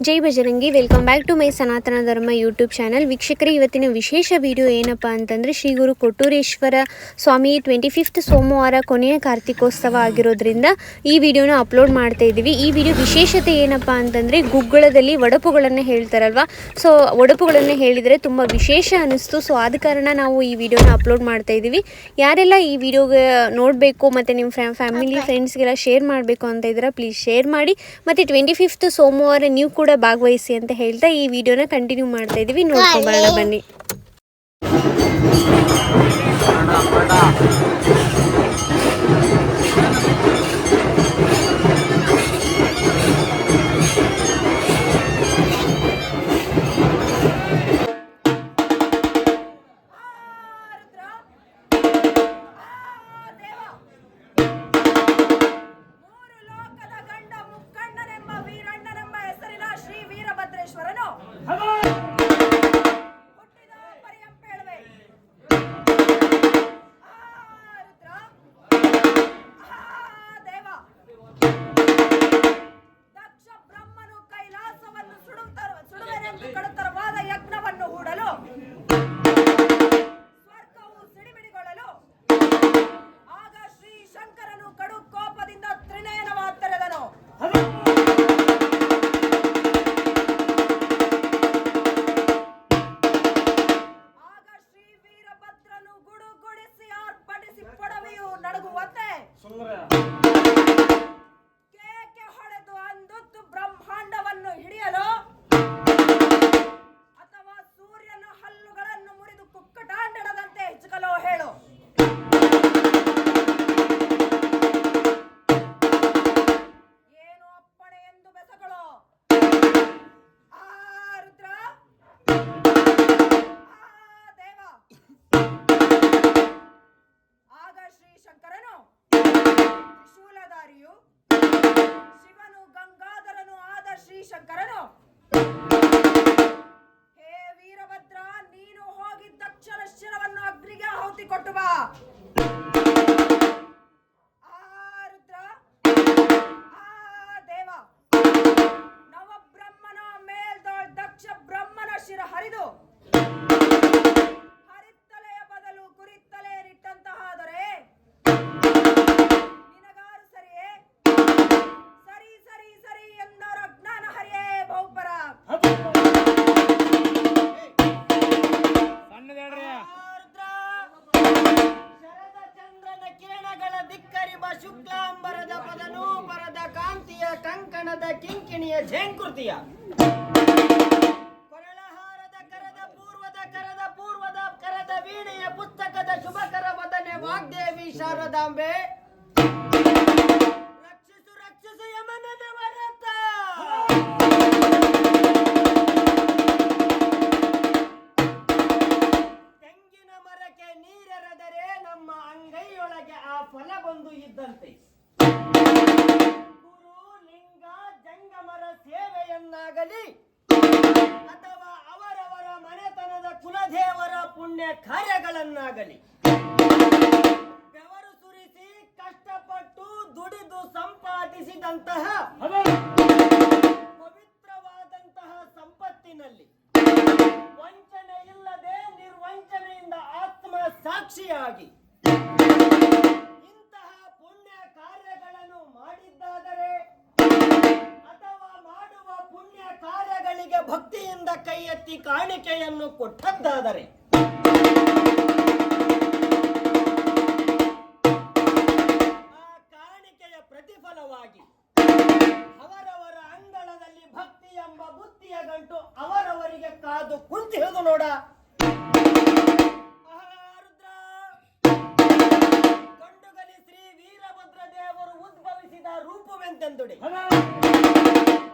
Jai Bajrangi. Welcome back to my Sanatana Dharma YouTube channel. ವೀಕ್ಷಕರೇ, ಇವತ್ತಿನ ವಿಶೇಷ ವಿಡಿಯೋ ಏನಪ್ಪ ಅಂತಂದರೆ, ಶ್ರೀ ಗುರು ಕೊಟ್ಟೂರೇಶ್ವರ ಸ್ವಾಮಿ 25th ಸೋಮವಾರ ಕೊನೆಯ ಕಾರ್ತಿಕೋತ್ಸವ ಆಗಿರೋದ್ರಿಂದ ಈ ವಿಡಿಯೋನ ಅಪ್ಲೋಡ್ ಮಾಡ್ತಾ ಇದ್ದೀವಿ. ಈ ವಿಡಿಯೋ ವಿಶೇಷತೆ ಏನಪ್ಪ ಅಂತಂದರೆ, ಗುಗ್ಗಳದಲ್ಲಿ ಒಡಪುಗಳನ್ನು ಹೇಳ್ತಾರಲ್ವ, ಸೊ ಒಡಪುಗಳನ್ನು ಹೇಳಿದರೆ ತುಂಬ ವಿಶೇಷ ಅನ್ನಿಸ್ತು. ಸೊ ಆದ ಕಾರಣ ನಾವು ಈ ವಿಡಿಯೋನ ಅಪ್ಲೋಡ್ ಮಾಡ್ತಾ ಇದ್ದೀವಿ. ಯಾರೆಲ್ಲ ಈ ವಿಡಿಯೋಗೆ ನೋಡಬೇಕು ಮತ್ತು ನಿಮ್ಮ ಫ್ಯಾಮಿಲಿ ಫ್ರೆಂಡ್ಸ್ಗೆಲ್ಲ ಶೇರ್ ಮಾಡಬೇಕು ಅಂತ ಇದ್ದೀರಾ, ಪ್ಲೀಸ್ ಶೇರ್ ಮಾಡಿ. ಮತ್ತು 25th ಸೋಮವಾರ ನೀವು ಕೂಡ ಭಾಗವಹಿಸಿ ಅಂತ ಹೇಳ್ತಾ ಈ ವಿಡಿಯೋನ ಕಂಟಿನ್ಯೂ ಮಾಡ್ತಾ ಇದ್ದೀವಿ. ನೋಡ್ಕೊಂಬರೋಣ ಬನ್ನಿ. ಬ್ರಹ್ಮಾಂಡವನ್ನು ಹಿಡಿಯಲು ಅಥವಾ ಸೂರ್ಯನ ಹಲ್ಲುಗಳನ್ನು ಮುರಿದು ಕುಕ್ಕಟಾಂಡದಂತೆ ಹಿಚಕಲು ಹೇಳು. ಏನು ಅಪ್ಪಣೆ ಎಂದು ಬೆಸಗಳು. ಆ ರುದ್ರ, ಆ ದೇವ. ಆಗ ಶ್ರೀ ಶಂಕರನು ತ್ರಿಶೂಲಧಾರಿಯು, ಶಿವನು ಗಂಗಾಧರನು ಆದ ಶ್ರೀ ಶಂಕರನು, ಹೇ ವೀರಭದ್ರ, ನೀನು ಹೋಗಿ ದಕ್ಷನ ಶಿರವನ್ನು ಅಗ್ನಿಗೆ ಆಹುತಿ ಕೊಟ್ಟು ಬಾ. ಆ ರುದ್ರ, ಆ ದೇವ. ನವಬ್ರಹ್ಮನ ಮೇಲ್ದೋಳ್ ದಕ್ಷ ಬ್ರಹ್ಮನ ಶಿರ ಹರಿದು ಹರಿತ್ತಲೆಯ ಬದಲು ಕುರಿತ್ತಲೆ ನಿಟ್ಟಂತಹಾದರೆ ನಿನಗಾರು ಸರಿಯೇ? ಸರಿ ಸರಿ ಸರಿ ಎಂದವರ ಅಜ್ಞಾನ ಹರಿಯೇ ಬಹುಪರ. ಶರದ ಚಂದ್ರನ ಕಿರಣಗಳ ಧಿಕ್ಕರಿಬ ಶುಕ್ಲಾಂಬರದ ಪದನೂಪರದ ಕಾಂತಿಯ ಕಂಕಣದ ಕಿಂಕಿಣಿಯ ಝೇಂಕೃತಿಯ ಕೊರಳಹಾರದ ಕರದ ಪೂರ್ವದ ಕರದ ವೀಣೆಯ ಪುಸ್ತಕದ ಶುಭಕರ ವದನೆ ವಾಗ್ದೇವಿ ಶಾರದಾಂಬೆ, ರಕ್ಷಿಸು ರಕ್ಷಿಸು ಯಮನನ ವರತ. ತೆಂಗಿನ ಮರಕ್ಕೆ ನೀರೆರೆದರೆ ನಮ್ಮ ಅಂಗೈಯೊಳಗೆ ಆ ಫಲ ಬಂದು ಇದ್ದಂತೆ. ಗುರು ಲಿಂಗ ಜಂಗಮರ ಸೇವೆಯನ್ನಾಗಲಿ ಅಥವಾ ಅವರವರ ಮನೆತನದ ಕುಲದೇವರ ಪುಣ್ಯ ಕಾರ್ಯಗಳನ್ನಾಗಲಿ ಬೆವರು ಸುರಿಸಿ ಕಷ್ಟಪಟ್ಟು ದುಡಿದು ಸಂಪಾದಿಸಿದಂತಹ ಪವಿತ್ರವಾದಂತಹ ಸಂಪತ್ತಿನಲ್ಲಿ ವಂಚನೆ ಇಲ್ಲದೆ ನಿರ್ವಂಚನೆಯಿಂದ ಆತ್ಮ ಸಾಕ್ಷಿಯಾಗಿ ಇಂತಹ ಪುಣ್ಯ ಕಾರ್ಯಗಳನ್ನು ಮಾಡಿದ್ದಾದರೆ ಅಥವಾ ಮಾಡುವ ಪುಣ್ಯ ಕಾರ್ಯಗಳಿಗೆ ಭಕ್ತಿಯಿಂದ ಕೈ ಎತ್ತಿ ಕಾಣಿಕೆಯನ್ನು ಕೊಟ್ಟದ್ದಾದರೆ ಆ ಕಾಣಿಕೆಯ ಪ್ರತಿಫಲವಾಗಿ ಅವರವರ ಅಂಗಳದಲ್ಲಿ ಭಕ್ತಿ ಎಂಬ ಬುತ್ತಿಯ ಗಂಟು ಅವರವರಿಗೆ ಕಾದು ಕುಂತಿರುವುದು ನೋಡ. ಗಂಡುಗಲಿ ಶ್ರೀ ವೀರಭದ್ರ ದೇವರು ಉದ್ಭವಿಸಿದ ರೂಪವೆಂತೆಂದುಡಿ.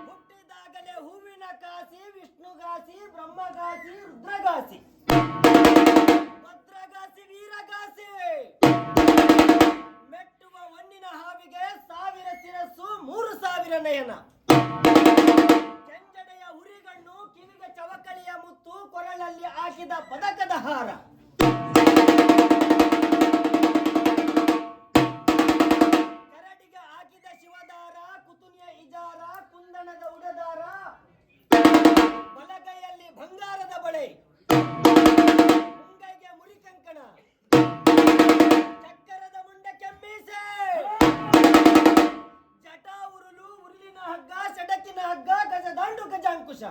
ಹುಟ್ಟಿದಾಗಲೇ ಹೂವಿನ ಕಾಸಿ, ವಿಷ್ಣುಗಾಸಿ, ಬ್ರಹ್ಮಗಾಸಿ, ರುದ್ರಗಾಸಿ, ಭದ್ರಗಾಸಿ, ವೀರಗಾಸಿ. ಮೆಟ್ಟುವ ಹೊನ್ನಿನ ಹಾವಿಗೆ 1000 ಶಿರಸ್ಸು, 3000 ನಯನ. ಕೆಂಜಡೆಯ ಹುರಿಗಣ್ಣು, ಕಿವಿಗೆ ಚವಕಳಿಯ ಮುತ್ತು, ಕೊರಳಲ್ಲಿ ಹಾಕಿದ ಪದಕದ ಹಾರ. ಕರಡಿಗೆ ಹಾಕಿದ ಶಿವದಾರ, ಕುತುನಿಯ ಇಜಾರ, ಕುಂದಣದ ಉಡದಾರ, ಅಂಕುಶ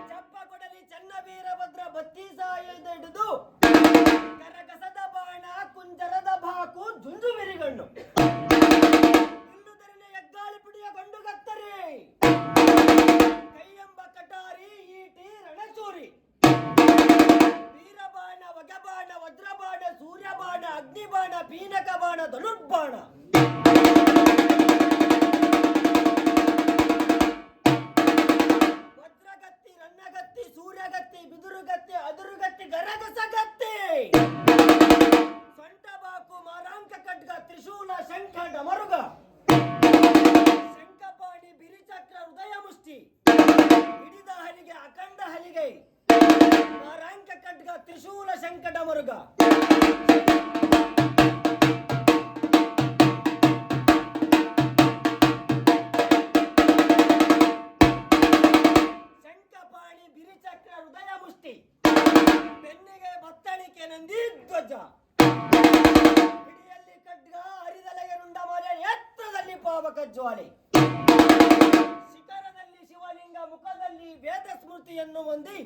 ಚಪ್ಪ ಕೊಡಲಿ ಚನ್ನ ವೀರಭದ್ರ ಬತ್ತೀಸ ಆಯುಧ ಹಿಡಿದು ಕರಗಸದ ಬಾಣ ಕುಂಜರದ ಬಾಕು ಜುಂಜು ಮಿರಿಗಣ್ಣು ಇಲ್ಲುದರಿನ ಎಗ್ಗಾಳಿ ಪಿಡಿಯ ಗಂಡು ಗತ್ತರಿ ಕೈಯೆಂಬ ಕಟಾರಿ ಈಟಿ ರಣಚೂರಿ ವೀರಬಾಣ ವಗಬಾಣ ವಜ್ರಬಾಣ ಸೂರ್ಯಬಾಣ ಅಗ್ನಿಬಾಣ ಪೀನಕ ಬಾಣ ಧನುರ್ಬಾಣ ವಜ್ರಗತ್ತಿ ರನ್ನಗತ್ತಿ ಸೂರ್ಯಗತ್ತಿ ಬಿದುರುಗತ್ತಿ ಅದುರುಗತ್ತಿ ಗರಗಸಗತ್ತಿ ಸೊಂಟ ಬಾಕು ಮಾರಾಂಕ ಖಡ್ಗ ತ್ರಿಶೂಲ ಶಂಖ ಡಮರುಗ ಶಂಖಪಾಣಿ ಬಿರಿಚಕ್ರ ಹೃದಯ ಮುಷ್ಟಿ ಹಿಡಿದ ಹಲಿಗೆ ಅಖಂಡ ಹಲಿಗೆ ಮಾರಾಂಕ ಖಡ್ಗ ತ್ರಿಶೂಲ ಶಂಖ ಡಮರುಗ ಶಂಖಪಾಣಿ ಬಿರಿಚಕ್ರ ಹೃದಯ ಮುಷ್ಟಿ ಬೆನ್ನಿಗೆ ಬತ್ತಣಿಕೆ ನಂದಿ ಧ್ವಜ ಹಿಡಿಯಲ್ಲಿ ಖಡ್ಗ ಹರಿದಲೆಗೆ ರುಂಡಮಾಲೆ ಎತ್ತರದಲ್ಲಿ ಪಾವಕ ಜ್ವಾಲೆ ಶಿಖರದಲ್ಲಿ ಶಿವಲಿಂಗ ಮುಖದಲ್ಲಿ ವೇದ ಸ್ಮೃತಿಯನ್ನು ಹೊಂದಿ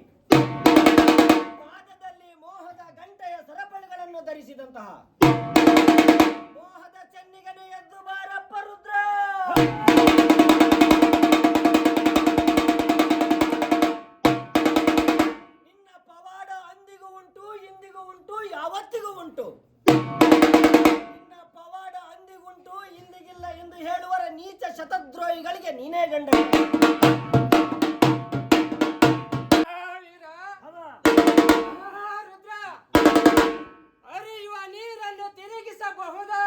ಪಾದದಲ್ಲಿ ಮೋಹದ ಗಂಟೆಯ ಸರಪಳಿಗಳನ್ನು ಧರಿಸಿದಂತಹ ಮೋಹದ ಚೆನ್ನಿಗನೆ ಎದ್ದು ಬಾರಪ್ಪ ರುದ್ರ ನಿನ್ನ ಪವಾಡ ಅಂದಿಗೂ ಉಂಟು ಇಂದಿಗೂ ಉಂಟು ಯಾವತ್ತಿಗೂ ಉಂಟು ನಿನ್ನ ಪವಾಡ ಅಂದಿಗುಂಟು ಇಂದಿಗಿಲ್ಲ ಎಂದು ಹೇಳುವರ ನೀಚ ಶತದ್ರೋಹಿಗಳಿಗೆ ನೀನೇ ಗಂಡ ರುದ್ರ ಹರಿಯುವ ನೀರನ್ನು ತಿರುಗಿಸಬಹುದಾ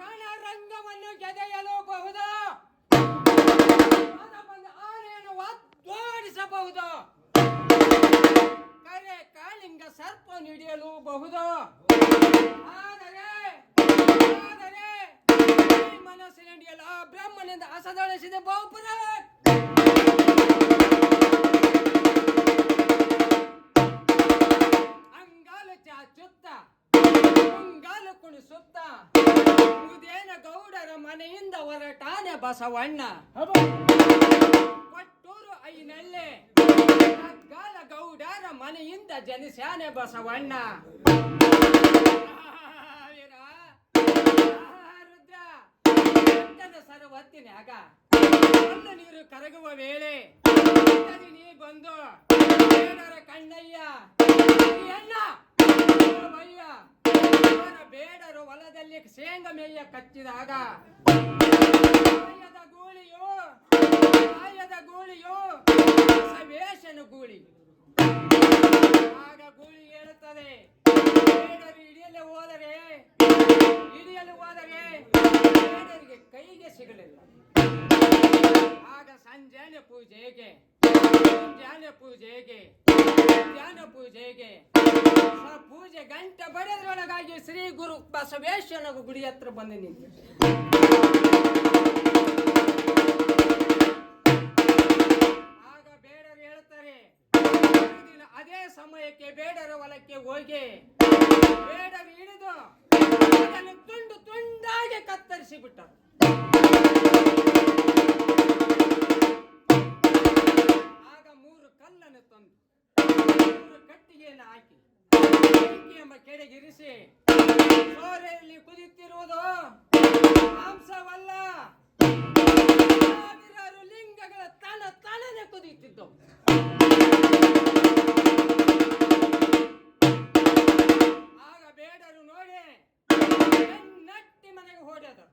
ರಣರಂಗವನ್ನು ಗೆದೆಯಲೂಬಹುದಾ ಬಂದ ಆನೆಯನ್ನು ಒದ್ದೋಡಿಸಬಹುದು ಕರೆ ಕಾಳಿಂಗ ಸರ್ಪ ಹಿಡಿಯಲೂಬಹುದು ಆದರೆ ಈ ಮನಸ್ಸಿನಡಿಯಲು ಆ ಬ್ರಹ್ಮನಿಂದ ಅಸದಳಿಸಿದ ಬಹುಪುರ ಅಂಗಾಲು ಚಾಚುತ್ತ ಮುಂಗಾಲು ಕುಣಿಸುತ್ತ ಉದೇನ ಗೌಡರ ಮನೆಯಿಂದ ಹೊರಟಾನೆ ಬಸವಣ್ಣ ಕೊಟ್ಟೂರು ಐನಳ್ಳಿ ಅಗ್ಗಾಲ ಗೌಡರ ಮನೆಯಿಂದ ಜನಿಸ್ಯಾನೆ ಬಸವಣ್ಣ ರುದ್ರ ಬೆಟ್ಟದ ಸರವತ್ತಿನಾಗ ಕಲ್ಲು ನೀರು ಕರಗುವ ವೇಳೆ ನೀ ಬಂದು ಬೇಡರ ಕಣ್ಣಯ್ಯ ಅಣ್ಣ ಬೇಡರು ಹೊಲದಲ್ಲಿ ಶೇಂಗ ಮೇಯ್ಯ ಕಚ್ಚಿದಾಗ ಆಯದ ಗೂಳಿಯು ಬಸವೇಶನ ಗೂಳಿ ಆಗ ಗೂಳಿ ಹೇಳುತ್ತದೆ ಬೇಡರು ಹಿಡಿಯಲು ಹೋದರೆ ಬೇಡರಿಗೆ ಕೈಗೆ ಸಿಗಲಿಲ್ಲ ಆಗ ಸಂಜಾನೆ ಪೂಜೆಗೆ ಪೂಜೆ ಗಂಟೆ ಬಡಿದ್ರೊಳಗಾಗಿ ಶ್ರೀ ಗುರು ಬಸವೇಶ್ವರನ ಗುಡಿ ಹತ್ರ ಬಂದು ನಿಂತು ಆಗ ಬೇಡರು ಹೇಳ್ತಾರೆ ಅದೇ ಸಮಯಕ್ಕೆ ಬೇಡರ ಹೊಲಕ್ಕೆ ಹೋಗಿ ಬೇಡರು ಹಿಡಿದು ಅದನ್ನು ತುಂಡು ತುಂಡಾಗಿ ಕತ್ತರಿಸಿ ಬಿಟ್ಟರು ಆಗ 3 ಕಲ್ಲನ್ನು ತಂದು 3 ಕಟ್ಟಿಗೆಯನ್ನು ಹಾಕಿ ಎಂಬ ಕೆಳಗಿರಿಸಿ ಸೋರೆಯಲ್ಲಿ ಕುದಿತಿರುವುದು ಮಾಂಸವಲ್ಲ ಸಾವಿರಾರು ಲಿಂಗಗಳ ತಳನೆ ಕುದಿಯುತ್ತಿದ್ದವು ಆಗ ಬೇಡರು ನೋಡಿ ನಟ್ಟಿ ಮನೆಗೆ ಹೋದರು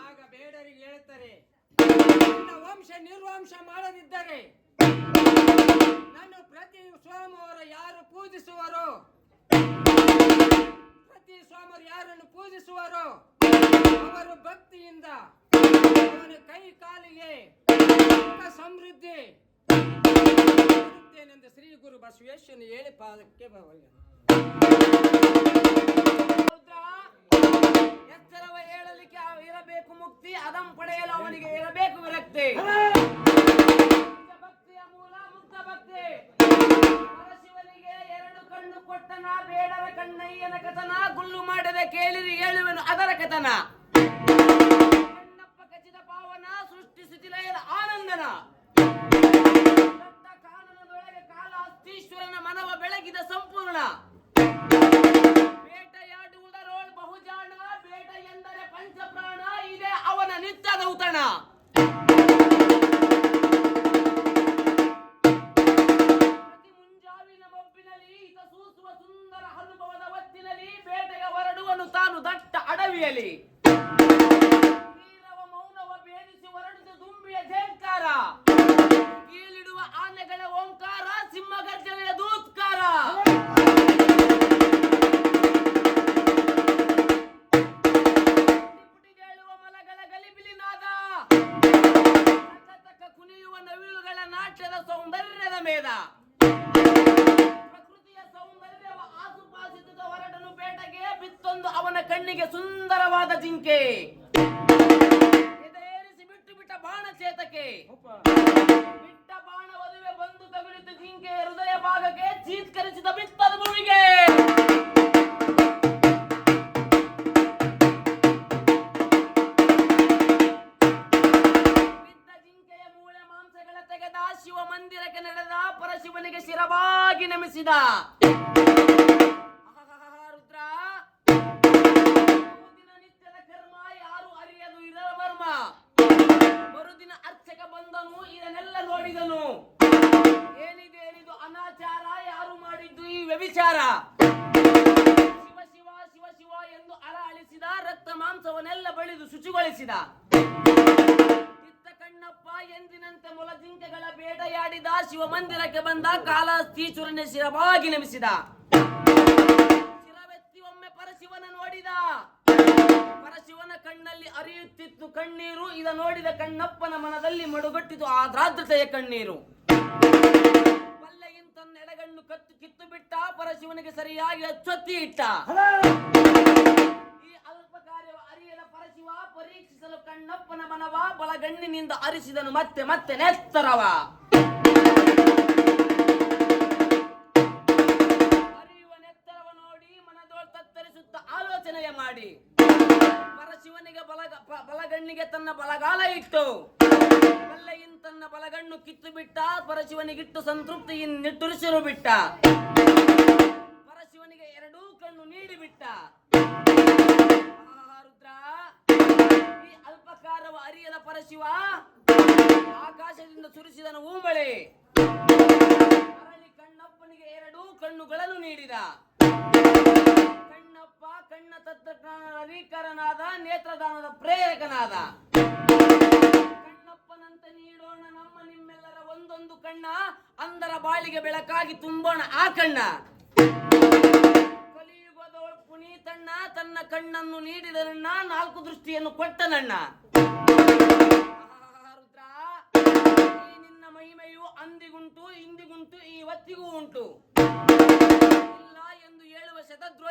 ಆಗ ಬೇಡರಿಗೆ ಹೇಳ್ತಾರೆ ನನ್ನ ವಂಶ ನಿರ್ವಂಶ ಮಾಡದಿದ್ದರೆ ನನ್ನ ಪ್ರತಿ ಸೋಮವಾರ ಯಾರು ಪೂಜಿಸುವರೋ ಯಾರನ್ನು ಪೂಜಿಸುವರೋ ಅವರು ಭಕ್ತಿಯಿಂದ ಅವನ ಕೈ ಕಾಲಿಗೆ ಸಮೃದ್ಧಿ ಬರುತ್ತೇನೆಂದು ಶ್ರೀ ಗುರು ಬಸವೇಶ್ವರನು ಹೇಳಿ ಪಾದಕ್ಕೆ ಎಚ್ಚರವ ಹೇಳಲಿಕ್ಕೆ ಇರಬೇಕು ಮುಕ್ತಿ ಅದಂ ಪಡೆಯಲು ಅವನಿಗೆ ಇರಬೇಕು ವಿರಕ್ತಿ ಭಕ್ತಿಯ ಮೂಲ ಮುಕ್ತ ಭಕ್ತಿ ಶಿವನಿಗೆ 2 ಕಣ್ಣು ಕೊಟ್ಟನ ಬೇಡರ ಕಣ್ಣಯ್ಯನ ಕಥನ ಗುಲ್ಲು ಮಾಡದೆ ಕೇಳಿರಿ ಹೇಳುವೆನು ಅದರ ಕಥನ ಕಣ್ಣಪ್ಪ ಕಚ್ಚಿದ ಪಾವನ ಔತಣವಾದ ಔತಣ. ಪ್ರತಿ ಮುಂಜಾವಿನ ಬೊಬ್ಬಿನಲ್ಲಿ ಹಿತ ಸೂಸುವ ಸುಂದರ ಅನುಭವದ ಹೊತ್ತಿನಲ್ಲಿ ಬೇಟೆಗೆ ಹೊರಡುವನು ತಾನು ದಟ್ಟ ಅಡವಿಯಲ್ಲಿ. ನೀರವ ಮೌನವ ಭೇದಿಸಿ ಹೊರಡಿದ ದುಂಬಿಯ ಝೇಂಕಾರ, ಕೀಳಿಡುವ ಆನೆಗಳ ಓಂಕಾರ, ಸಿಂಹಗರ್ಜನೆಯ ದೂತ್ಕಾರ. ಪುಟಿಗೇಳುವ ಮಲಗಳ ಗಲಿಬಿಲಿನಾದ, ತಕ್ಕ ಕುಣಿಯುವ ನವಿಲುಗಳ ನಾಟ್ಯದ ಸೌಂದರ್ಯದ ಮೇದ. ಪ್ರಕೃತಿಯ ಸೌಂದರ್ಯವ ಆಸುಪಾಸಿದ ಹೊರಡನು ಬೇಟೆಗೆ, ಬಿತ್ತೊಂದು ಅವನ ಕಣ್ಣಿಗೆ ಸುಂದರವಾದ ಜಿಂಕೆ. ಎದೆಯೇರಿಸಿ ಬಿಟ್ಟು ಬಿಟ್ಟ ಬಾಣ ಚೇತಕ್ಕೆ, ಬಿಟ್ಟ ಬಾಣ ವದುವೆ ಬಂದು ತಗುಲಿತು ಜಿಂಕೆ ಹೃದಯ ಭಾಗಕ್ಕೆ, ಚೀತ್ಕರಿಸಿದ ಬಿತ್ತದ ಭೂಮಿಗೆ. ಬಿದ್ದ ಜಿಂಕೆಯ ಮೂಳೆ ಮಾಂಸಗಳ ತೆಗೆದ, ಶಿವ ಮಂದಿರಕ್ಕೆ ನಡೆದ, ಪರಶಿವನಿಗೆ ಶಿರವಾಗಿ ನಮಿಸಿದ. ರುದ್ರ, ದಿನ ನಿತ್ಯದ ಕರ್ಮ ಯಾರು ಅರಿಯದು ಇದರ ಮರ್ಮ. ಮರುದಿನ ಅರ್ಚಕ ಬಂದನು, ಇದನ್ನೆಲ್ಲ ನೋಡಿದನು. ಏನಿದು ಅನಾಚಾರ, ಯಾರು ಮಾಡಿದ್ದು ಈ ವ್ಯಭಿಚಾರ. ಶಿವ ಶಿವ ಶಿವ ಶಿವ ಎಂದು ಅಳಿಸಿದ, ರಕ್ತ ಮಾಂಸವನ್ನೆಲ್ಲ ಬಳಿದು ಶುಚಿಗೊಳಿಸಿದ. ಇತ್ತ ಕಣ್ಣಪ್ಪ ಎಂದಿನಂತೆ ಮೊಲ ಜಿಂಕೆಗಳ ಬೇಟೆಯಾಡಿದ, ಶಿವ ಮಂದಿರಕ್ಕೆ ಬಂದ, ಕಾಲಹಸ್ತೀಶ್ವರನ ಶಿರವಾಗಿ ನಮಿಸಿದ. ಶಿರವೆತ್ತಿ ಒಮ್ಮೆ ಪರಶಿವನ ನೋಡಿದ, ಪರಶಿವನ ಕಣ್ಣಲ್ಲಿ ಹರಿಯುತ್ತಿತ್ತು ಕಣ್ಣೀರು. ಇದ ನೋಡಿದ ಕಣ್ಣಪ್ಪನ ಮನದಲ್ಲಿ ಮಡುಗಟ್ಟಿತು ಆದ್ರಾದ್ರತೆಯ ಕಣ್ಣೀರು. ಪಲ್ಲೆಗಿಂತ ಎಡಗಣ್ಣು ಕಿತ್ತು ಬಿಟ್ಟ, ಪರಶಿವನಿಗೆ ಸರಿಯಾಗಿ ಅಚ್ಚೊತ್ತಿ ಇಟ್ಟ. ಈ ಅಲ್ಪ ಕಾರ್ಯವ ಅರಿಯದ ಪರಶಿವ ಪರೀಕ್ಷಿಸಲು ಕಣ್ಣಪ್ಪನ ಮನವ ಬಲಗಣ್ಣಿನಿಂದ ಅರಿಸಿದನು ಮತ್ತೆ ಮತ್ತೆ ನೆತ್ತರವ. ಅರಿಯುವ ನೆತ್ತರವ ನೋಡಿ ಮನದೋಳ್ ತತ್ತರಿಸುತ್ತ ಆಲೋಚನೆಯ ಮಾಡಿ, ಪರಶಿವನಿಗೆ ಬಲಗಣ್ಣಿಗೆ ತನ್ನ ಬಲಗಾಲ ಇಟ್ಟು, ಪಲ್ಲೆಯಿಂದ ತನ್ನ ಬಲಗಣ್ಣು ಕಿತ್ತು ಬಿಟ್ಟ. ಪರಶಿವನಿಗಿಟ್ಟು ಸಂತೃಪ್ತಿಯಿಂದ ನಿಟ್ಟುರಿಸಿರು ಬಿಟ್ಟ. ಪರಶಿವನಿಗೆ ಎರಡೂ ಕಣ್ಣು ನೀಡಿಬಿಟ್ಟ. ರುದ್ರ, ಈ ಅಲ್ಪಕಾರವ ಅರಿಯದ ಪರಶಿವ ಆಕಾಶದಿಂದ ಸುರಿಸಿದನು ಹೂಮಳೆ. ಅರಳಿ ಕಣ್ಣಪ್ಪನಿಗೆ ಎರಡೂ ಕಣ್ಣುಗಳನ್ನು ನೀಡಿದ. ಕಣ್ಣಪ್ಪ ಕಣ್ಣ ತತ್ವಜ್ಞಾನದ ಅಧಿಕಾರನಾದ, ನೇತ್ರದಾನದ ಪ್ರೇರಕನಾದ. ಕಣ್ಣಪ್ಪನಂತೆ ನೀಡೋಣ ನಮ್ಮ ನಿಮ್ಮೆಲ್ಲರ ಒಂದೊಂದು ಕಣ್ಣ, ಅಂದರ ಬಾಳಿಗೆ ಬೆಳಕಾಗಿ ತುಂಬೋಣ ಆ ಕಣ್ಣ. ಕಲಿಯುಗದೊಳ ಪುನೀತಣ್ಣ ತನ್ನ ಕಣ್ಣನ್ನು ನೀಡಿದನಣ್ಣ, ನಾಲ್ಕು ದೃಷ್ಟಿಯನ್ನು ಕೊಟ್ಟನಣ್ಣ. ರುದ್ರ, ಈ ನಿನ್ನ ಮಹಿಮೆಯು ಅಂದಿಗುಂಟು, ಇಂದಿಗುಂಟು, ಈ ಹೊತ್ತಿಗೂ ಉಂಟು. ಇಲ್ಲ ಎಂದು ಹೇಳುವ ಶತದ್ರೋಹಿ